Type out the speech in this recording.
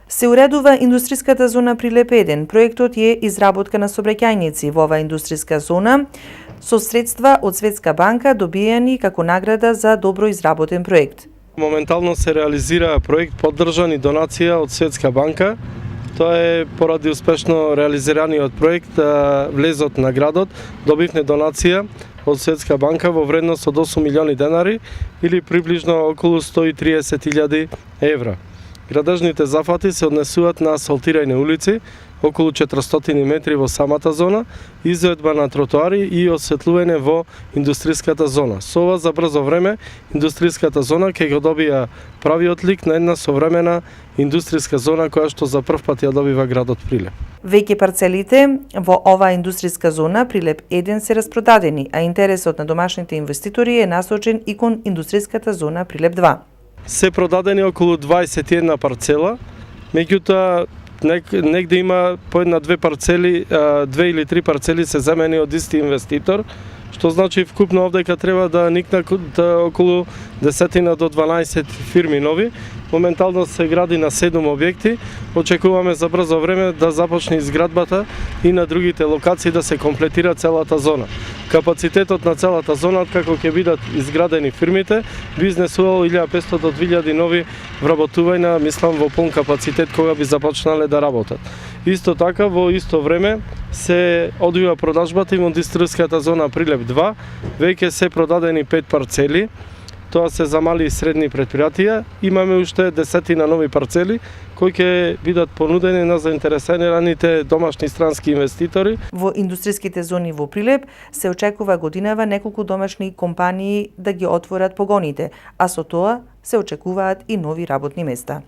Се уредува индустријската зона Прилеп 1. Проектот е изработка на сообраќајници во оваа индустријска зона со средства од Светска банка добиени како награда за добро изработен проект. Моментално се реализира проект поддржан и донација од Светска банка. Тоа е поради успешно реализираниот проект влезот на градот, добивме донација од Светска банка во вредност од 8 милиони денари или приближно околу 130.000 евра. Градежните зафати се однесуваат на асфалтирани улици, околу 400 метри во самата зона, изоедба на тротоари и осветлување во индустријската зона. Со ова за брзо време, индустријската зона ќе го добија правиот лик на една современа индустријска зона која што за прв пат ја добива градот Прилеп. Веќе парцелите во оваа индустријска зона Прилеп 1 се распродадени, а интересот на домашните инвеститори е насочен и кон индустријската зона Прилеп 2. Се продадени околу 21 парцела, меѓутоа негде има по една-две парцели, 2 или 3 парцели се земени од исти инвеститор, што значи вкупно овдека треба да никнат околу 10 до 12 фирми нови. Моментално се гради на 7 објекти. Очекуваме за брзо време да започне изградбата и на другите локации да се комплетира целата зона. Капацитетот на целата зона, како ќе бидат изградени фирмите, би изнесувало 1500 до 2000 нови вработувања, мислам во полн капацитет кога би започнале да работат. Исто така, во исто време се одвива продажбата и во индустријската зона Прилеп 2, веќе се продадени 5 парцели. Тоа се за мали и средни предпријатија. Имаме уште 10 нови парцели кои ќе бидат понудени на заинтересираните домашни странски инвеститори. Во индустријските зони во Прилеп се очекува годинава неколку домашни компании да ги отворат погоните, а со тоа се очекуваат и нови работни места.